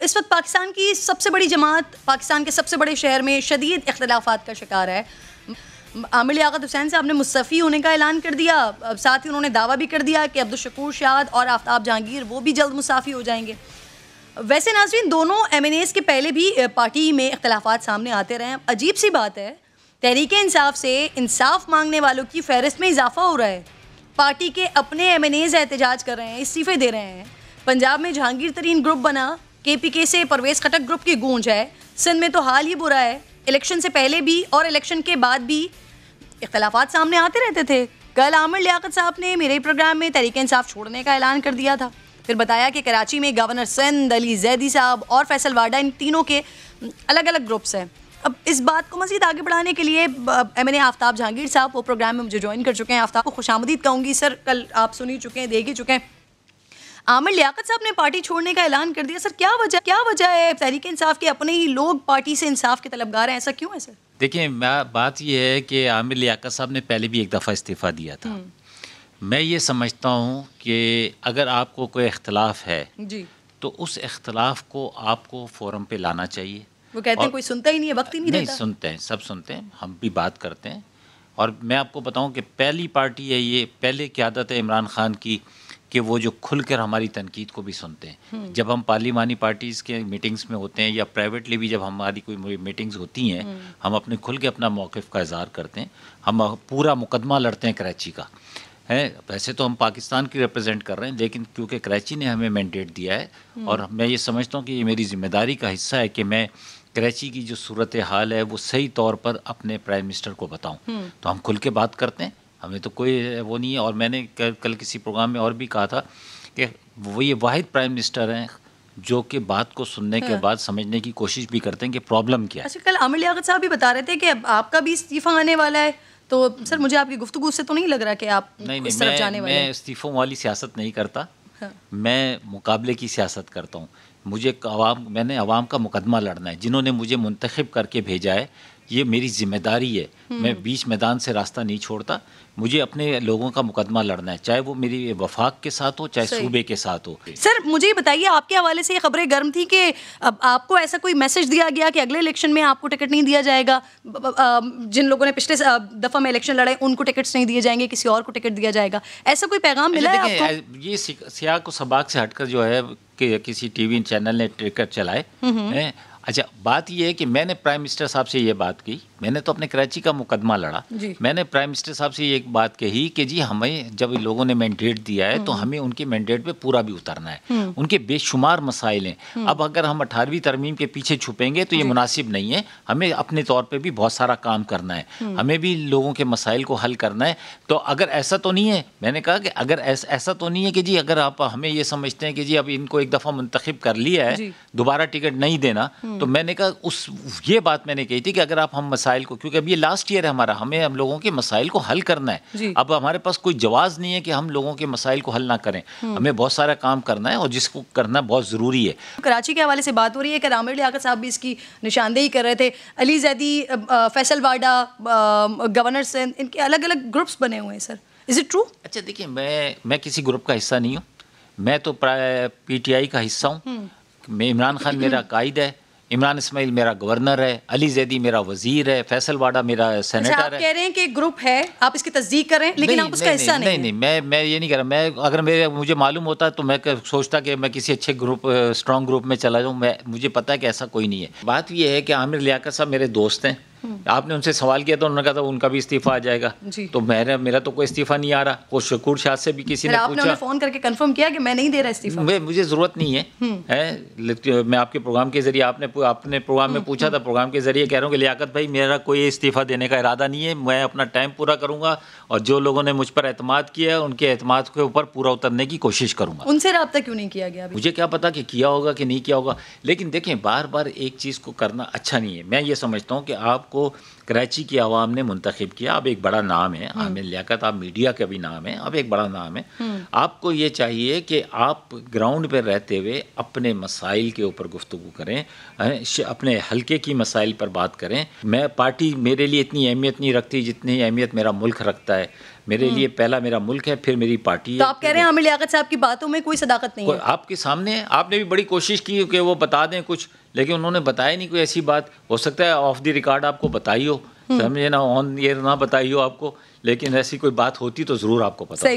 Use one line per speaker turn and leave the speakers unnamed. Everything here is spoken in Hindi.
इस वक्त पाकिस्तान की सबसे बड़ी जमात पाकिस्तान के सबसे बड़े शहर में शदीद इख्तलाफात का शिकार है। आमिर लियाकत हुसैन साहब ने मुस्तफ़ी होने का ऐलान कर दिया। साथ ही उन्होंने दावा भी कर दिया कि अब्दुल शकूर शाद और आफ्ताब जहांगीर वो भी जल्द मुस्तफ़ी हो जाएंगे। वैसे नाज़रीन, दोनों MNAs के पहले भी पार्टी में इख्तलाफात सामने आते रहे हैं। अजीब सी बात है, तहरीक इंसाफ से इंसाफ मांगने वालों की फहरिस्त में इजाफा हो रहा है। पार्टी के अपने MNAs एहतजाज कर रहे हैं, इस्तीफ़े दे रहे हैं। पंजाब में जहांगीर तरीन ग्रुप बना, KPK से परवेज़ खटक ग्रुप की गूंज है। सिंध में तो हाल ही बुरा है, इलेक्शन से पहले भी और इलेक्शन के बाद भी इख्तलाफात सामने आते रहते थे। कल आमिर लियाकत साहब ने मेरे प्रोग्राम में तहरीक इंसाफ छोड़ने का ऐलान कर दिया था। फिर बताया कि कराची में गवर्नर सिंध, अली जैदी साहब और फैसल वाडा, इन तीनों के अलग अलग ग्रुप्स हैं। अब इस बात को मज़ीद आगे बढ़ाने के लिए MNA आफ्ताब जहांगीर साहब वो प्रोग्राम में मुझे ज्वाइन कर चुके हैं। आफ्ताब को खुशामदीद कहूँगी। सर, कल आप सुन ही चुके हैं, देख ही चुके हैं, आमिर लियाकत साहब ने पार्टी छोड़ने का ऐलान कर दिया। सर, क्या वजह है? तहरीक इंसाफ के अपने ही लोग पार्टी से इंसाफ के तलबगार हैं, ऐसा क्यों है सर?
देखिए, बात यह है कि आमिर लियाकत साहब ने पहले भी एक दफ़ा इस्तीफ़ा दिया था। मैं ये समझता हूँ कि अगर आपको कोई इख्तलाफ है जी, तो उस इख्तलाफ को आपको फोरम पे लाना चाहिए। वो
कहते हैं कोई सुनता ही नहीं है, वक्त ही नहीं देता।
सुनते हैं, सब सुनते हैं, हम भी बात करते हैं। और मैं आपको बताऊँ कि पहली पार्टी है ये, पहले क़यादत है इमरान खान की कि वो जो खुलकर हमारी तनकीद को भी सुनते हैं। जब हम पार्लिमानी पार्टीज़ के मीटिंग्स में होते हैं या प्राइवेटली भी जब हमारी कोई मीटिंग्स होती हैं, हम अपने खुल के अपना मौक़िफ़ का इज़हार करते हैं। हम पूरा मुकदमा लड़ते हैं कराची का है। वैसे तो हम पाकिस्तान की रिप्रेजेंट कर रहे हैं, लेकिन क्योंकि कराची ने हमें मैंडेट दिया है और मैं ये समझता हूँ कि ये मेरी ज़िम्मेदारी का हिस्सा है कि मैं कराची की जो सूरत हाल है वो सही तौर पर अपने प्राइम मिनिस्टर को बताऊँ। तो हम खुल के बात करते हैं, हमें तो कोई वो नहीं है। और मैंने कल किसी प्रोग्राम में और भी कहा था कि वो ये वाहिद प्राइम मिनिस्टर हैं जो कि बात को सुनने के बाद समझने की कोशिश भी करते हैं कि प्रॉब्लम क्या है।
अच्छा, कल आमिर लियाकत साहब भी बता रहे थे कि अब आपका भी इस्तीफ़ा आने वाला है, तो सर मुझे आपकी गुफ्तगू से तो नहीं लग रहा कि आप इस तरफ जाने वाले हैं।
मैं इस्तीफ़ों वाली सियासत नहीं करता। मैं मुकाबले की सियासत करता हूँ। मैंने अवाम का मुकदमा लड़ना है। जिन्होंने मुझे मुंतखब करके भेजा है, ये मेरी जिम्मेदारी है। मैं बीच मैदान से रास्ता नहीं छोड़ता। मुझे अपने लोगों का मुकदमा लड़ना है, चाहे वो मेरी वफाक के साथ हो, चाहे सूबे के साथ हो।
सर, मुझे ये बताइए, आपके हवाले से ये खबरें गर्म थी कि अब आपको ऐसा कोई मैसेज दिया गया कि अगले इलेक्शन में आपको टिकट नहीं दिया जाएगा। जिन लोगों ने पिछले दफ़ा में इलेक्शन लड़ाए उनको टिकट्स नहीं दिए जाएंगे, किसी और को टिकट दिया जाएगा, ऐसा कोई पैगाम मिला है आपको?
ये सियाक व सबाक से हटकर जो है कि किसी TV चैनल ने टिकट चलाए हैं। अच्छा, बात यह है कि मैंने प्राइम मिनिस्टर साहब से ये बात की। मैंने तो अपने कराची का मुकदमा लड़ा। मैंने प्राइम मिनिस्टर साहब से ये एक बात कही कि जी, हमें जब लोगों ने मैंडेट दिया है तो हमें उनके मैंडेट पे पूरा भी उतरना है। उनके बेशुमार मसाइल हैं। अब अगर हम 18वीं तरमीम के पीछे छुपेंगे तो ये मुनासिब नहीं है। हमें अपने तौर पर भी बहुत सारा काम करना है। हमें भी लोगों के मसाइल को हल करना है। तो अगर ऐसा तो नहीं है, मैंने कहा कि अगर ऐसा तो नहीं है कि जी अगर आप हमें ये समझते हैं कि जी अब इनको एक दफ़ा मुंतखब कर लिया है, दोबारा टिकट नहीं देना, तो मैंने कहा ये बात मैंने कही थी कि अगर आप हम मसाइल को, क्योंकि अब ये लास्ट ईयर है हमारा, हमें हम लोगों के मसाइल को हल करना है। अब हमारे पास कोई जवाज़ नहीं है कि हम लोगों के मसाइल को हल ना करें। हमें बहुत सारा काम करना है और जिसको करना बहुत ज़रूरी है।
कराची के हवाले से बात हो रही है कि आमिर लियाकत साहब भी इसकी निशानदेही कर रहे थे। अली जैदी, फैसल वाडा, गवर्नर सिंध, इनके अलग अलग ग्रुप्स बने हुए हैं। Sir, is it true?
अच्छा, देखिए, मैं किसी ग्रुप का हिस्सा नहीं हूँ। मैं तो PTI का हिस्सा हूँ। मैं इमरान खान मेरा कायद है, इमरान इस्माइल मेरा गवर्नर है, अली जैदी मेरा वजीर है, फैसल वाडा मेरा सेनेटर है।
आप कह रहे हैं कि ग्रुप है, आप इसकी तस्दीक कर रहे हैं, लेकिन आप उसका हिस्सा नहीं।
नहीं, मैं ये नहीं कर रहा। अगर मुझे मालूम होता तो मैं सोचता कि मैं किसी अच्छे ग्रुप, स्ट्रॉन्ग ग्रुप में चला जाऊँ। मुझे पता है कि ऐसा कोई नहीं है। बात ये है कि आमिर लियाकत साहब मेरे दोस्त हैं। आपने उनसे सवाल किया तो उन्होंने कहा था उनका भी इस्तीफा आ जाएगा। तो मेरा तो कोई इस्तीफा नहीं आ रहा। वो शकूर शाह से भी किसी ने पूछा,
आपने फ़ोन करके कंफर्म किया कि मैं नहीं दे रहा इस्तीफा?
मुझे ज़रूरत नहीं है। मैं आपके प्रोग्राम के जरिए, आपने प्रोग्राम में पूछा था, प्रोग्राम के जरिए कह रहा हूँ कि लियाकत भाई, मेरा कोई इस्तीफा देने का इरादा नहीं है। मैं अपना टाइम पूरा करूँगा और जो लोगों ने मुझ पर एतमाद किया है उनके एतमाद के ऊपर पूरा उतरने की कोशिश करूँगा।
उनसे रब्ता क्यों नहीं किया गया?
मुझे क्या पता कि किया होगा कि नहीं किया होगा। लेकिन देखें, बार बार एक चीज़ को करना अच्छा नहीं है। मैं ये समझता हूँ कि आपको कराची की आवाम ने मुंतखब किया। अब एक बड़ा नाम है आमिर लियाकत, आप मीडिया का भी नाम है, अब एक बड़ा नाम है। आपको ये चाहिए कि आप ग्राउंड पर रहते हुए अपने मसाइल के ऊपर गुफ्तगू करें, अपने हल्के की मसाइल पर बात करें। मैं पार्टी मेरे लिए इतनी अहमियत नहीं रखती जितनी अहमियत मेरा मुल्क रखता है। मेरे लिए पहला मेरा मुल्क है, फिर मेरी पार्टी
तो
है।
आप कह रहे हैं आमिर लियाकत साहब की बातों में कोई सदाकत नहीं है?
आपके सामने आपने भी बड़ी कोशिश की कि वो बता दें कुछ, लेकिन उन्होंने बताया नहीं कोई ऐसी बात। हो सकता है ऑफ द रिकॉर्ड आपको बताई हो, समझे ना, ऑन एयर ना बताई हो आपको, लेकिन ऐसी कोई बात होती तो ज़रूर आपको पता।